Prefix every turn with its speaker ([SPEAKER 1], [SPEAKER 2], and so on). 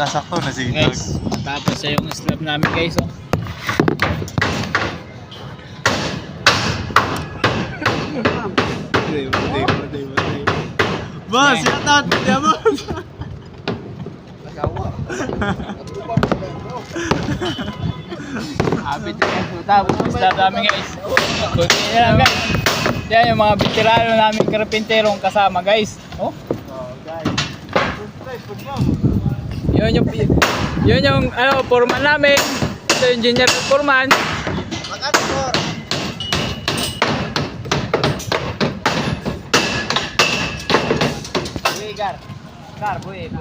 [SPEAKER 1] Sakto na si
[SPEAKER 2] Guys, tapos sa yung slab namin guys. Oh.
[SPEAKER 1] Boss, shout out niya, boss.
[SPEAKER 2] Abit guys. Tapos yung slab namin guys. Kunti na lang guys. Yan yung mga veterano namin karpinterong kasama guys. Oh. Yun yung ano, foreman namin. Ito yung general foreman. Gar, buhay.